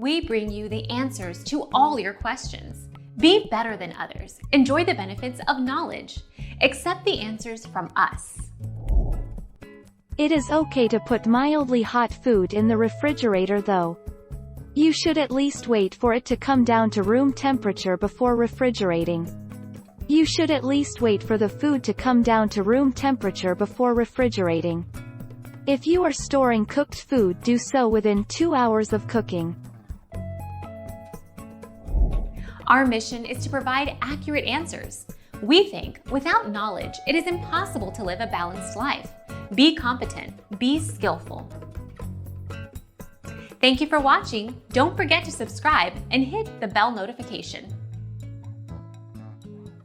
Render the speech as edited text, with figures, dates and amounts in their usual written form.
We bring you the answers to all your questions. Be better than others. Enjoy the benefits of knowledge. Accept the answers from us. It is okay to put mildly hot food in the refrigerator though. You should at least wait for it to come down to room temperature before refrigerating. You should at least wait for the food to come down to room temperature before refrigerating. If you are storing cooked food, do so within 2 hours of cooking. Our mission is to provide accurate answers. We think without knowledge, it is impossible to live a balanced life. Be competent, be skillful. Thank you for watching. Don't forget to subscribe and hit the bell notification.